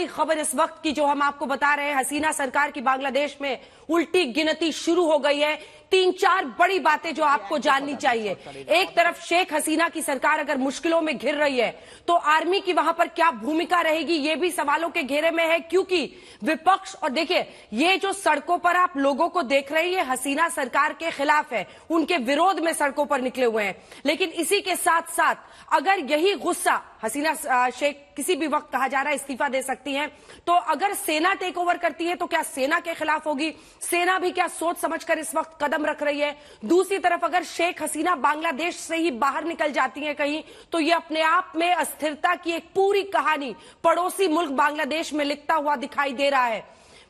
बड़ी खबर इस वक्त की जो हम आपको बता रहे हैं, हसीना सरकार की बांग्लादेश में उल्टी गिनती शुरू हो गई है। 3-4 बड़ी बातें जो आपको जाननी चाहिए। एक तरफ शेख हसीना की सरकार अगर मुश्किलों में घिर रही है तो आर्मी की वहां पर क्या भूमिका रहेगी, ये भी सवालों के घेरे में है, क्योंकि विपक्ष, और देखिए ये जो सड़कों पर आप लोगों को देख रहे हैं ये हसीना सरकार के खिलाफ है, उनके विरोध में सड़कों पर निकले हुए हैं। लेकिन इसी के साथ साथ अगर यही गुस्सा, हसीना शेख किसी भी वक्त कहा जा रहा है इस्तीफा दे सकती हैं, तो अगर सेना टेक ओवर करती है तो क्या सेना के खिलाफ होगी? सेना भी क्या सोच समझकर इस वक्त कदम रख रही है? दूसरी तरफ अगर शेख हसीना बांग्लादेश से ही बाहर निकल जाती हैं कहीं, तो ये अपने आप में अस्थिरता की एक पूरी कहानी पड़ोसी मुल्क बांग्लादेश में लिखता हुआ दिखाई दे रहा है।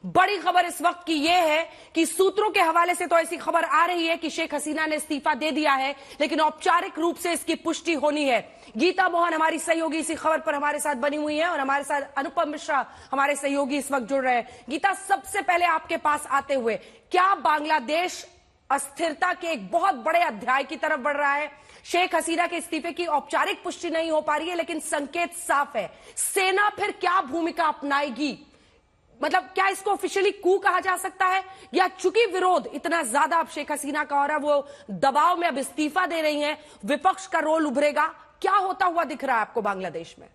बड़ी खबर इस वक्त की यह है कि सूत्रों के हवाले से तो ऐसी खबर आ रही है कि शेख हसीना ने इस्तीफा दे दिया है, लेकिन औपचारिक रूप से इसकी पुष्टि होनी है। गीता मोहन हमारी सहयोगी इसी खबर पर हमारे साथ बनी हुई है और हमारे साथ अनुपम मिश्रा हमारे सहयोगी इस वक्त जुड़ रहे हैं। गीता, सबसे पहले आपके पास आते हुए, क्या बांग्लादेश अस्थिरता के एक बहुत बड़े अध्याय की तरफ बढ़ रहा है? शेख हसीना के इस्तीफे की औपचारिक पुष्टि नहीं हो पा रही है, लेकिन संकेत साफ है। सेना फिर क्या भूमिका अपनाएगी? मतलब क्या इसको ऑफिशियली कू कहा जा सकता है, या चूंकि विरोध इतना ज्यादा अब शेख हसीना का हो रहा है, वो दबाव में अब इस्तीफा दे रही हैं, विपक्ष का रोल उभरेगा? क्या होता हुआ दिख रहा है आपको बांग्लादेश में?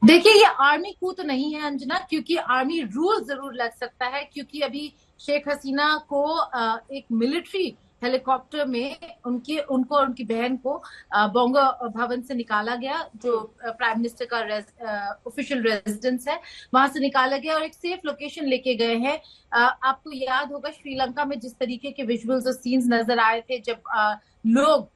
देखिए, ये आर्मी कू तो नहीं है अंजना, क्योंकि आर्मी रूल जरूर लग सकता है, क्योंकि अभी शेख हसीना को एक मिलिट्री हेलीकॉप्टर में उनको और उनकी बहन को बोंगो भवन से निकाला गया, जो प्राइम मिनिस्टर का ऑफिशियल रेजिडेंस है, वहां से निकाला गया और एक सेफ लोकेशन लेके गए हैं। आपको याद होगा श्रीलंका में जिस तरीके के विजुअल्स और सीन्स नजर आए थे जब लोग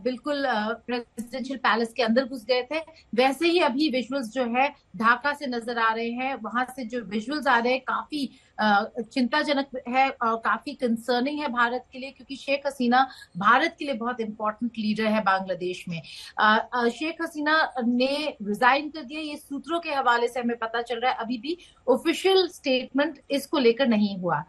बिल्कुल प्रेसिडेंशियल पैलेस के अंदर घुस गए थे, वैसे ही अभी विजुअल्स जो है ढाका से नजर आ रहे हैं। वहां से जो विजुअल्स आ रहे हैं काफी चिंताजनक है और काफी कंसर्निंग है भारत के लिए, क्योंकि शेख हसीना भारत के लिए बहुत इंपॉर्टेंट लीडर है बांग्लादेश में। शेख हसीना ने रिजाइन कर दिया, ये सूत्रों के हवाले से हमें पता चल रहा है। अभी भी ऑफिशियल स्टेटमेंट इसको लेकर नहीं हुआ।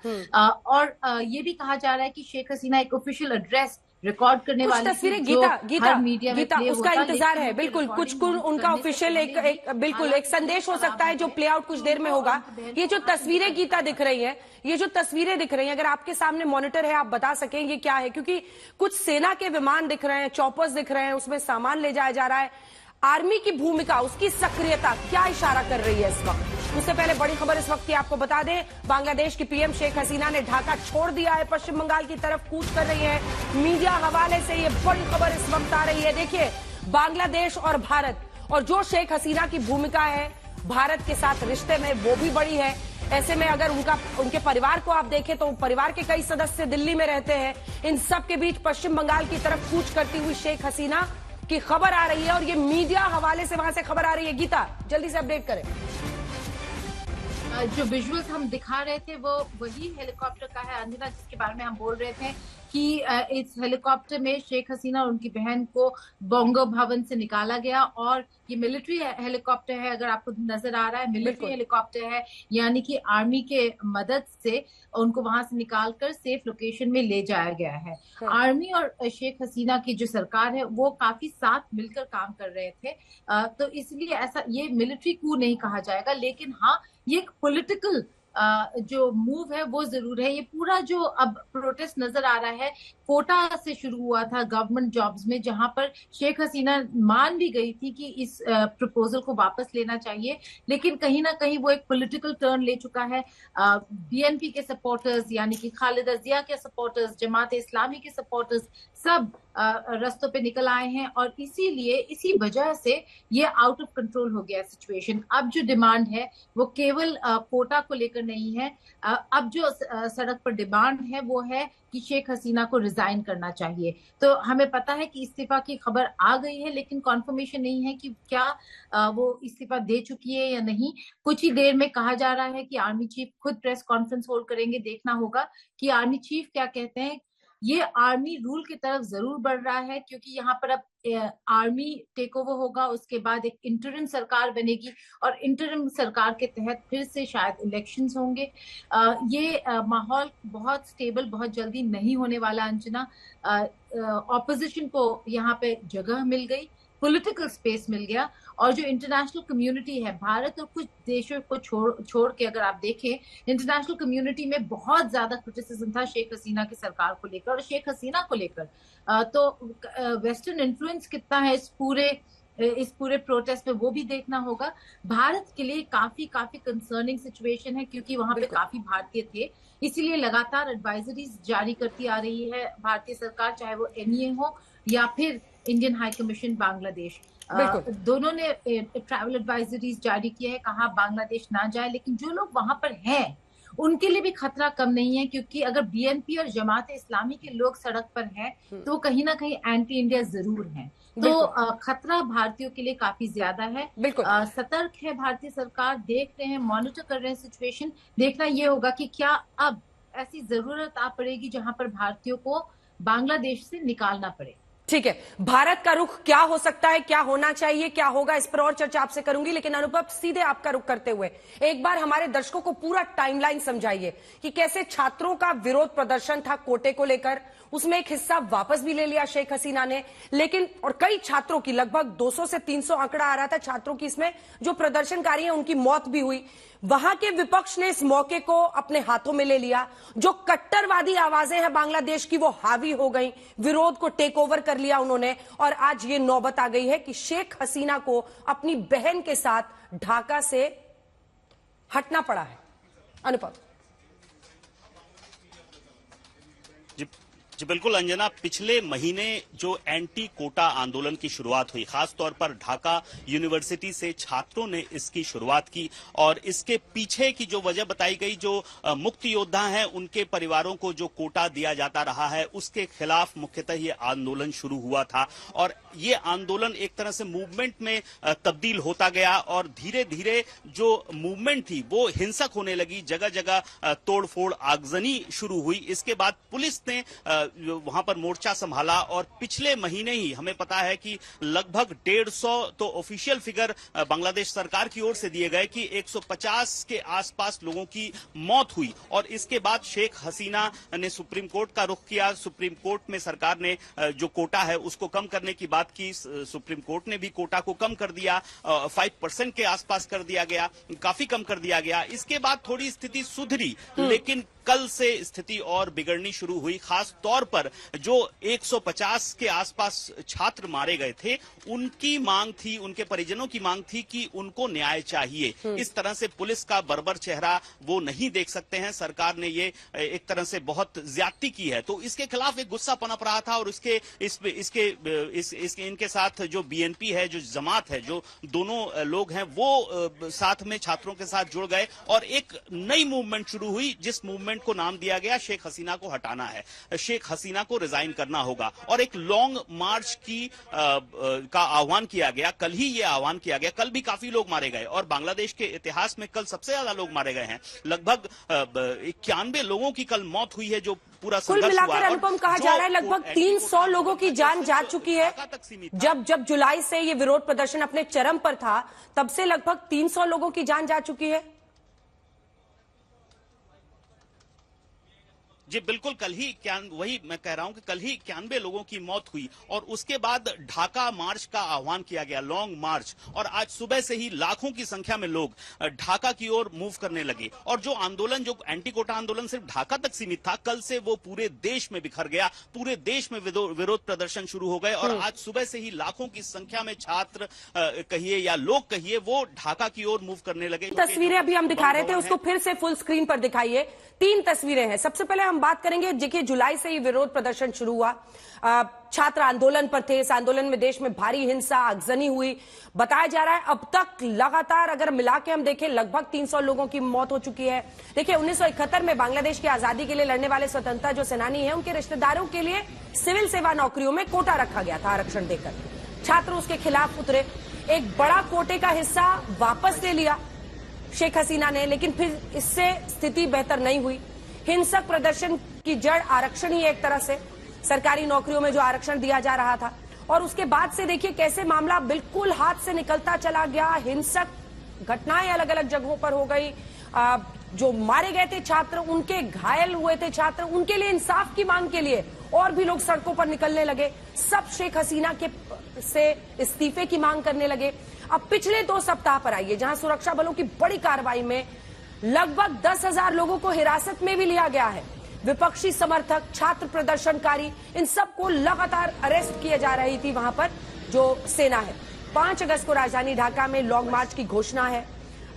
और ये भी कहा जा रहा है कि शेख हसीना एक ऑफिशियल एड्रेस रिकॉर्ड करने वाली तस्वीरें गीता उसका इंतजार है। बिल्कुल कुछ उनका ऑफिशियल एक संदेश हो सकता है जो प्ले आउट कुछ देर में होगा। ये जो तस्वीरें गीता दिख रही है, ये जो तस्वीरें दिख रही हैं, अगर आपके सामने मॉनिटर है आप बता सकें ये क्या है? क्योंकि कुछ सेना के विमान दिख रहे हैं, चॉपर्स दिख रहे हैं, उसमें सामान ले जाया जा रहा है। आर्मी की भूमिका, उसकी सक्रियता क्या इशारा कर रही है इस वक्त? उससे पहले बड़ी खबर इस वक्त की आपको बता दें, बांग्लादेश की पीएम शेख हसीना ने ढाका छोड़ दिया है, पश्चिम बंगाल की तरफ कूच कर रही है। मीडिया हवाले से ये बड़ी खबर इस वक्त आ रही है। देखिए, बांग्लादेश और भारत, और जो शेख हसीना की भूमिका है भारत के साथ रिश्ते में, वो भी बड़ी है। ऐसे में अगर उनके परिवार को आप देखें तो परिवार के कई सदस्य दिल्ली में रहते हैं। इन सब के बीच पश्चिम बंगाल की तरफ कूच करती हुई शेख हसीना की खबर आ रही है और ये मीडिया हवाले से वहां से खबर आ रही है। गीता, जल्दी से अपडेट करें। जो विजुअल्स हम दिखा रहे थे वो वही हेलीकॉप्टर का है अंजना, जिसके बारे में हम बोल रहे थे कि इस हेलीकॉप्टर में शेख हसीना और उनकी बहन को बोंगो भवन से निकाला गया। और ये मिलिट्री हेलीकॉप्टर है, अगर आपको नजर आ रहा है मिलिट्री हेलीकॉप्टर है, यानी कि आर्मी के मदद से उनको वहां से निकालकर सेफ लोकेशन में ले जाया गया है। आर्मी और शेख हसीना की जो सरकार है वो काफी साथ मिलकर काम कर रहे थे, तो इसलिए ऐसा ये मिलिट्री कू नहीं कहा जाएगा, लेकिन हाँ ये एक पॉलिटिकल जो मूव है वो जरूर है। ये पूरा जो अब प्रोटेस्ट नजर आ रहा है कोटा से शुरू हुआ था गवर्नमेंट जॉब्स में, जहां पर शेख हसीना मान भी गई थी कि इस प्रपोजल को वापस लेना चाहिए, लेकिन कहीं ना कहीं वो एक पॉलिटिकल टर्न ले चुका है। बीएनपी के सपोर्टर्स यानी कि खालिदा जिया के सपोर्टर्स, जमात इस्लामी के सपोर्टर्स सब रस्तों पे निकल आए हैं और इसीलिए इसी वजह से ये आउट ऑफ कंट्रोल हो गया सिचुएशन। अब जो डिमांड है वो केवल कोटा को लेकर नहीं है, अब जो सड़क पर डिमांड है वो है कि शेख हसीना को रिजाइन करना चाहिए। तो हमें पता है कि इस्तीफा की खबर आ गई है, लेकिन कॉन्फर्मेशन नहीं है कि क्या वो इस्तीफा दे चुकी है या नहीं। कुछ ही देर में कहा जा रहा है कि आर्मी चीफ खुद प्रेस कॉन्फ्रेंस होल्ड करेंगे, देखना होगा कि आर्मी चीफ क्या कहते हैं। ये आर्मी रूल की तरफ जरूर बढ़ रहा है, क्योंकि यहाँ पर अब आर्मी टेक ओवर होगा, उसके बाद एक इंटरिम सरकार बनेगी और इंटरिम सरकार के तहत फिर से शायद इलेक्शंस होंगे। ये माहौल बहुत स्टेबल बहुत जल्दी नहीं होने वाला अंजना। ऑपोजिशन को यहाँ पे जगह मिल गई, पॉलिटिकल स्पेस मिल गया। और जो इंटरनेशनल कम्युनिटी है, भारत और कुछ देशों को छोड़ के अगर आप देखें, इंटरनेशनल कम्युनिटी में बहुत ज्यादा क्रिटिसिज्म था शेख हसीना की सरकार को लेकर और शेख हसीना को लेकर। तो वेस्टर्न इन्फ्लुएंस कितना है इस पूरे प्रोटेस्ट में, वो भी देखना होगा। भारत के लिए काफी कंसर्निंग सिचुएशन है, क्योंकि वहां पे काफी भारतीय थे, इसीलिए लगातार एडवाइजरीज जारी करती आ रही है भारतीय सरकार, चाहे वो एनईए हो या फिर इंडियन हाई कमीशन बांग्लादेश। दोनों ने ट्रैवल एडवाइजरीज जारी किए हैं, कहा बांग्लादेश ना जाए। लेकिन जो लोग वहां पर हैं उनके लिए भी खतरा कम नहीं है, क्योंकि अगर बीएनपी और जमात इस्लामी के लोग सड़क पर हैं तो कहीं ना कहीं एंटी इंडिया जरूर हैं। तो खतरा भारतीयों के लिए काफी ज्यादा है। सतर्क है भारतीय सरकार, देख रहे हैं, मॉनिटर कर रहे हैं सिचुएशन। देखना ये होगा कि क्या अब ऐसी जरूरत आ पड़ेगी जहां पर भारतीयों को बांग्लादेश से निकालना पड़े। ठीक है, भारत का रुख क्या हो सकता है, क्या होना चाहिए, क्या होगा, इस पर और चर्चा आपसे करूंगी। लेकिन अनुभव, सीधे आपका रुख करते हुए एक बार हमारे दर्शकों को पूरा टाइमलाइन समझाइए कि कैसे छात्रों का विरोध प्रदर्शन था कोटे को लेकर, उसमें एक हिस्सा वापस भी ले लिया शेख हसीना ने, लेकिन और कई छात्रों की, लगभग 200 से 300 आंकड़ा आ रहा था छात्रों की, इसमें जो प्रदर्शनकारी हैं उनकी मौत भी हुई। वहां के विपक्ष ने इस मौके को अपने हाथों में ले लिया। जो कट्टरवादी आवाजें हैं बांग्लादेश की, वो हावी हो गई, विरोध को टेक ओवर कर लिया उन्होंने, और आज ये नौबत आ गई है कि शेख हसीना को अपनी बहन के साथ ढाका से हटना पड़ा है। अनुपम। जी बिल्कुल अंजना, पिछले महीने जो एंटी कोटा आंदोलन की शुरुआत हुई, खासतौर पर ढाका यूनिवर्सिटी से छात्रों ने इसकी शुरुआत की, और इसके पीछे की जो वजह बताई गई, जो मुक्ति योद्धा हैं उनके परिवारों को जो कोटा दिया जाता रहा है उसके खिलाफ मुख्यतः ये आंदोलन शुरू हुआ था। और ये आंदोलन एक तरह से मूवमेंट में तब्दील होता गया, और धीरे धीरे जो मूवमेंट थी वो हिंसक होने लगी, जगह जगह तोड़फोड़, आगजनी शुरू हुई। इसके बाद पुलिस ने वहां पर मोर्चा संभाला, और पिछले महीने ही हमें पता है कि लगभग 150 तो ऑफिशियल फिगर बांग्लादेश सरकार की ओर से दिए गए कि 150 के आसपास लोगों की मौत हुई। और इसके बाद शेख हसीना ने सुप्रीम कोर्ट का रुख किया। सुप्रीम कोर्ट में सरकार ने जो कोटा है उसको कम करने की बात की, सुप्रीम कोर्ट ने भी कोटा को कम कर दिया, 5% के आसपास कर दिया गया, काफी कम कर दिया गया। इसके बाद थोड़ी स्थिति सुधरी, लेकिन कल से स्थिति और बिगड़नी शुरू हुई। खास तौर पर जो 150 के आसपास छात्र मारे गए थे, उनकी मांग थी, उनके परिजनों की मांग थी कि उनको न्याय चाहिए। इस तरह से पुलिस का बर्बर चेहरा वो नहीं देख सकते हैं। सरकार ने ये एक तरह से बहुत ज्यादती की है, तो इसके खिलाफ एक गुस्सा पनप रहा था। और इनके साथ जो बीएनपी है, जो जमात है, जो दोनों लोग हैं, वो साथ में छात्रों के साथ जुड़ गए और एक नई मूवमेंट शुरू हुई, जिस मूवमेंट को नाम दिया गया शेख हसीना को हटाना है, शेख हसीना को रिजाइन करना होगा। और एक लॉन्ग मार्च का आह्वान किया गया। कल ही ये आह्वान किया गया, कल भी काफी लोग मारे गए, और बांग्लादेश के इतिहास में कल सबसे ज्यादा लोग मारे गए हैं। लगभग 91 लोगों की कल मौत हुई है। जो पूरा कुल मिलाकर अनुपम कहा जा रहा है लगभग 300 लोगों की जान जा चुकी है। जब जुलाई से ये विरोध प्रदर्शन अपने चरम पर था, तब से लगभग 300 लोगों की जान जा चुकी है। जी बिल्कुल, कल ही वही मैं कह रहा हूं कि कल ही 91 लोगों की मौत हुई, और उसके बाद ढाका मार्च का आह्वान किया गया, लॉन्ग मार्च। और आज सुबह से ही लाखों की संख्या में लोग ढाका की ओर मूव करने लगे। और जो आंदोलन, जो एंटी कोटा आंदोलन सिर्फ ढाका तक सीमित था, कल से वो पूरे देश में बिखर गया। पूरे देश में विरोध प्रदर्शन शुरू हो गए, और आज सुबह से ही लाखों की संख्या में छात्र कहिए या लोग कहिए, वो ढाका की ओर मूव करने लगे। तस्वीरें अभी हम दिखा रहे थे, उसको फिर से फुल स्क्रीन पर दिखाइए। 3 तस्वीरें हैं। सबसे पहले हम बात करेंगे, देखिए जुलाई से ये विरोध प्रदर्शन शुरू हुआ, छात्र आंदोलन पर थे। इस आंदोलन में देश में भारी हिंसा, आगजनी हुई। बताया जा रहा है अब तक लगातार अगर मिला के हम देखें, लगभग 300 लोगों की मौत हो चुकी है। देखिए 1971 में बांग्लादेश की आजादी के लिए लड़ने वाले स्वतंत्रता जो सेनानी हैं, उनके रिश्तेदारों के लिए सिविल सेवा नौकरियों में कोटा रखा गया था आरक्षण देकर। छात्र उसके खिलाफ उतरे, एक बड़ा कोटे का हिस्सा वापस ले लिया शेख हसीना ने, लेकिन फिर इससे स्थिति बेहतर नहीं हुई। हिंसक प्रदर्शन की जड़ आरक्षण ही एक तरह से, सरकारी नौकरियों में जो आरक्षण दिया जा रहा था, और उसके बाद से देखिए कैसे मामला बिल्कुल हाथ से निकलता चला गया। हिंसक घटनाएं अलग अलग जगहों पर हो गई। जो मारे गए थे छात्र, उनके घायल हुए थे छात्र, उनके लिए इंसाफ की मांग के लिए और भी लोग सड़कों पर निकलने लगे। सब शेख हसीना के से इस्तीफे की मांग करने लगे। अब पिछले 2 सप्ताह पर आइए, जहां सुरक्षा बलों की बड़ी कार्रवाई में लगभग 10,000 लोगों को हिरासत में भी लिया गया है। विपक्षी समर्थक, छात्र प्रदर्शनकारी, इन सबको लगातार अरेस्ट किए जा रही थी वहां पर जो सेना है। 5 अगस्त को राजधानी ढाका में लॉन्ग मार्च की घोषणा है।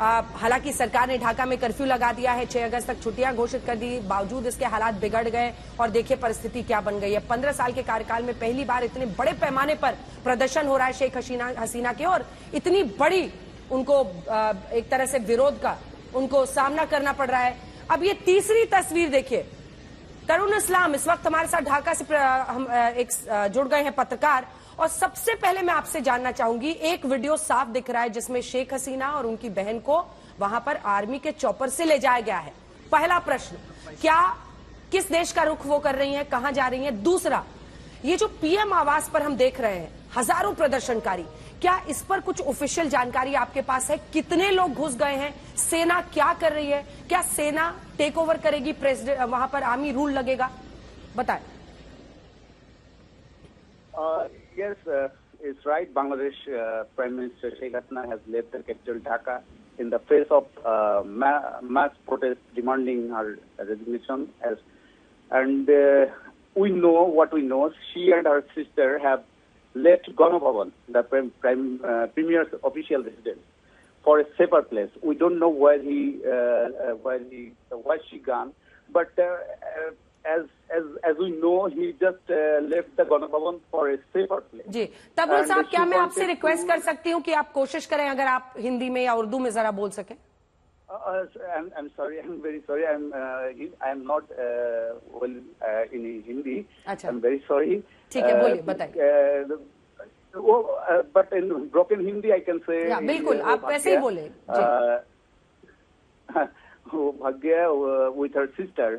हालांकि सरकार ने ढाका में कर्फ्यू लगा दिया है, 6 अगस्त तक छुट्टियां घोषित कर दी, बावजूद इसके हालात बिगड़ गए और देखिए परिस्थिति क्या बन गई है। 15 साल के कार्यकाल में पहली बार इतने बड़े पैमाने पर प्रदर्शन हो रहा है शेख हसीना के, और इतनी बड़ी उनको एक तरह से विरोध का उनको सामना करना पड़ रहा है। अब ये तीसरी तस्वीर देखिए, तरुण इस्लाम इस वक्त हमारे साथ ढाका से हम जुड़ गए हैं, पत्रकार। और सबसे पहले मैं आपसे जानना चाहूंगी, एक वीडियो साफ दिख रहा है जिसमें शेख हसीना और उनकी बहन को वहां पर आर्मी के चॉपर से ले जाया गया है। पहला प्रश्न, क्या किस देश का रुख वो कर रही हैं, कहां जा रही हैं? दूसरा, ये जो पीएम आवास पर हम देख रहे हैं हजारों प्रदर्शनकारी, क्या इस पर कुछ ऑफिशियल जानकारी आपके पास है? कितने लोग घुस गए हैं? सेना क्या कर रही है? क्या सेना टेक ओवर करेगी? प्रेसिडेंट वहां पर आर्मी रूल लगेगा? बताएं। Yes, it's right. Bangladesh Prime Minister Sheikh Hasina has left the capital Dhaka in the face of mass protest demanding her resignation. And we know what we know. She and her sister have left Ganabhavan, the Premier's official residence, for a safer place. We don't know where she gone, but as we know, he just left the Ganabhavan for a safer place. जी, तबरुल साहब, क्या मैं आपसे request कर सकती हूँ कि आप कोशिश करें अगर आप हिंदी में या उर्दू में जरा बोल सकें? I'm sorry. I'm very sorry. I'm not well in Hindi. अच्छा, I'm very sorry. ठीक है, बोलिए, बताइए। But in broken Hindi, I can say. बिल्कुल, आप वैसे ही बोले। वो भाग गया with her sister,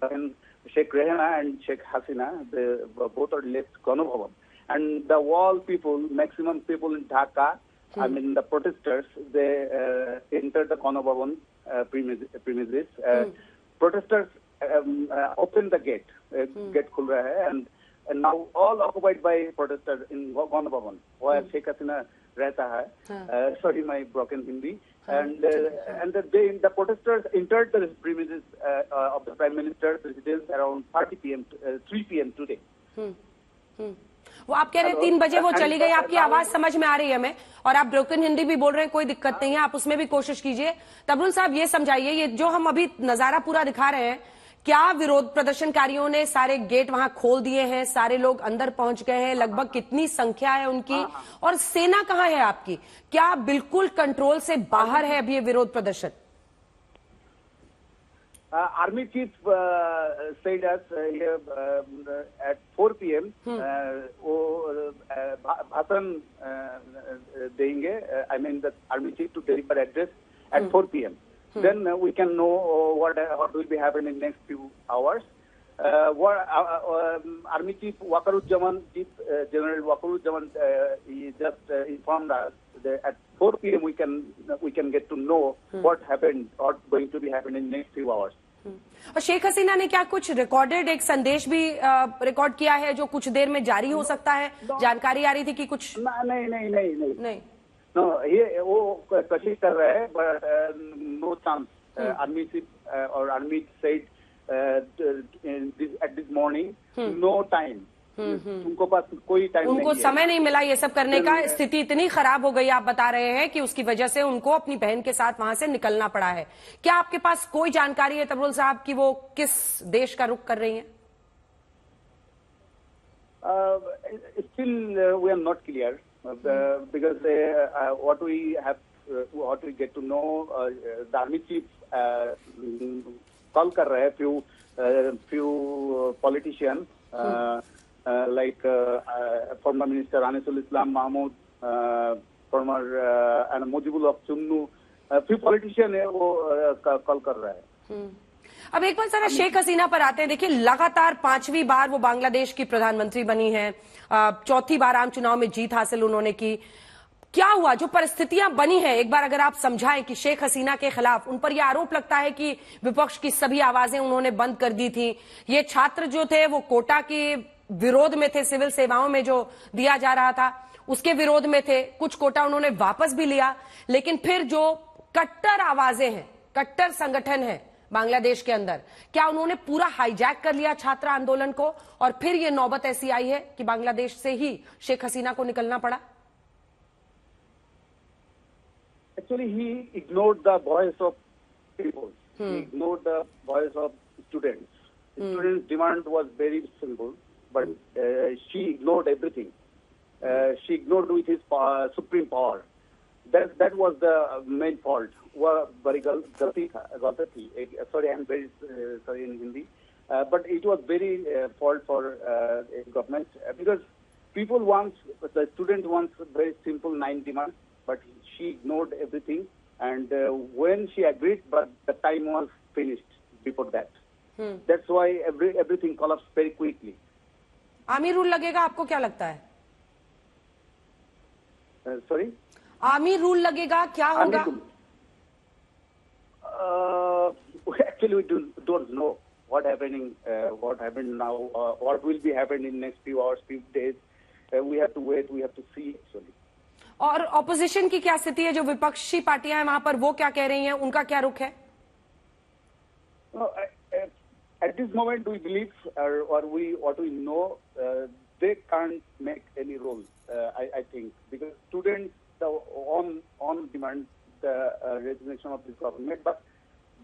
बहन Sheikh Rehana and Sheikh Hasina. They both are left Ganabhavan, and the wall people, maximum people in Dhaka, I mean the protesters, they entered the Ganabhavan premises. Protesters opened the gate. Gate खुल रहा है, and now all occupied by protesters in Ganabhavan, where Sheikh Hasina रहता है. Sorry, my broken Hindi. And the protesters entered the premises of the Prime Minister's residence around 3 p.m. today. वो आप कह रहे हैं 3 बजे वो चली गई, आपकी आवाज समझ में आ रही है हमें, और आप ब्रोकन हिंदी भी बोल रहे हैं, कोई दिक्कत नहीं है, आप उसमें भी कोशिश कीजिए। तबरुल साहब, ये समझाइए, ये जो हम अभी नजारा पूरा दिखा रहे हैं, क्या विरोध प्रदर्शनकारियों ने सारे गेट वहां खोल दिए हैं, सारे लोग अंदर पहुंच गए हैं, लगभग कितनी संख्या है उनकी, और सेना कहां है आपकी? क्या बिल्कुल कंट्रोल से बाहर है अभी ये विरोध प्रदर्शन? Army chief said us here at 4 p.m. वो भाषण देंगे. I mean the army chief to deliver address at 4 p.m. Then we can know what will be happening in next few hours. Army Chief Wakaruজ্জামান, General Wakaruজ্জামান, he just informed us that at 4 p.m. we can get to know what happened or going to be happening in next few hours. और शेख हसीना ने क्या कुछ recorded एक संदेश भी record किया है जो कुछ देर में जारी हो सकता है? जानकारी आ रही थी कि कुछ नहीं No, ये वो कोशिश कर रहे हैं, but no chance. Army chief or army said at this morning, no time. उनको पास कोई टाइम नहीं है, उनको समय नहीं मिला ये सब करने का। स्थिति इतनी खराब हो गई, आप बता रहे हैं कि उसकी वजह से उनको अपनी बहन के साथ वहां से निकलना पड़ा है। क्या आपके पास कोई जानकारी है तबरुल साहब कि वो किस देश का रुख कर रही हैं? Still we are not clear. Because what we get to know, the army chief call कर रहे हैं few politicians like former minister Anisul Islam Mahmood, former and Mujibul Haq Chunnu, few politicians है वो कॉल कर रहे हैं. अब एक बार जरा शेख हसीना पर आते हैं। देखिए, लगातार 5वीं बार वो बांग्लादेश की प्रधानमंत्री बनी है, 4थी बार आम चुनाव में जीत हासिल उन्होंने की। क्या हुआ, जो परिस्थितियां बनी है, एक बार अगर आप समझाएं कि शेख हसीना के खिलाफ उन पर यह आरोप लगता है कि विपक्ष की सभी आवाजें उन्होंने बंद कर दी थी। ये छात्र जो थे वो कोटा के विरोध में थे, सिविल सेवाओं में जो दिया जा रहा था, उसके विरोध में थे, कुछ कोटा उन्होंने वापस भी लिया, लेकिन फिर जो कट्टर आवाजें हैं, कट्टर संगठन है बांग्लादेश के अंदर, क्या उन्होंने पूरा हाईजैक कर लिया छात्र आंदोलन को और फिर ये नौबत ऐसी आई है कि बांग्लादेश से ही शेख हसीना को निकलना पड़ा? Actually, he ignored the voice of people. He ignored the voice of students. Students' demand was very simple, but she ignored everything. She ignored with his supreme power. That was the main fault. Very galti thi. Sorry, I'm very sorry in Hindi, but it was very fault for government because people the student wants very simple 9 demands, but she ignored everything. And when she agreed, but the time was finished before that. That's why everything collapsed very quickly. Army rule लगेगा, आपको क्या लगता है? Sorry? Army rule लगेगा, क्या होगा? Actually, we don't know what happened now, what will be happening in next few hours, few days. We have to wait, we have to see actually. और opposition की क्या स्थिति है? जो विपक्षी पार्टियां हैं वहां पर, वो क्या कह रही हैं? उनका क्या रुख है? At this moment, we believe, or what we know, they can't make any role. I think because students on demand the resignation of this government, but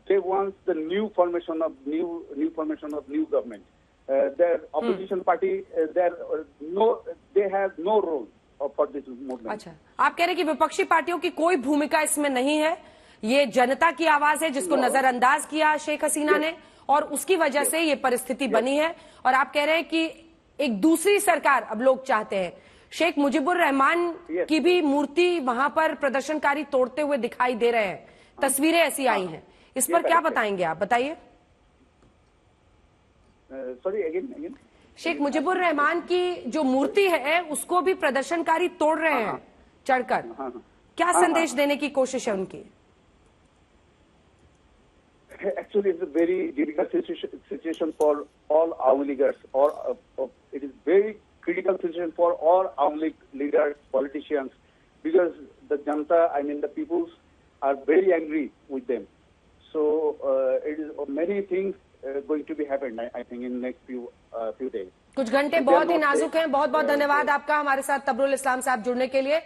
they want the new formation of new government. Their opposition party, they have no role for this movement. अच्छा, आप कह रहे हैं कि विपक्षी पार्टियों की कोई भूमिका इसमें नहीं है, ये जनता की आवाज है जिसको नजरअंदाज किया शेख हसीना ने और उसकी वजह से ये परिस्थिति बनी है। और आप कह रहे हैं कि एक दूसरी सरकार अब लोग चाहते हैं। शेख मुजीबुर रहमान की भी मूर्ति वहां पर प्रदर्शनकारी तोड़ते हुए दिखाई दे रहे हैं, तस्वीरें ऐसी आई हैं, इस पर क्या बताएंगे आप? बताइए। सॉरी, अगेन शेख मुजीबुर रहमान की जो मूर्ति है उसको भी प्रदर्शनकारी तोड़ रहे हैं चढ़कर, क्या संदेश देने की कोशिश है उनकी? Actually, it's a very difficult situation for all Awami leaders, or it is very critical situation for all Awami leaders, politicians, because the Janta, the peoples are very angry with them. So it is many things going to be happened, I think, in next few days. कुछ घंटे बहुत ही नाजुक हैं। बहुत बहुत धन्यवाद आपका हमारे साथ तबरुल इस्लाम साहब जुड़ने के लिए।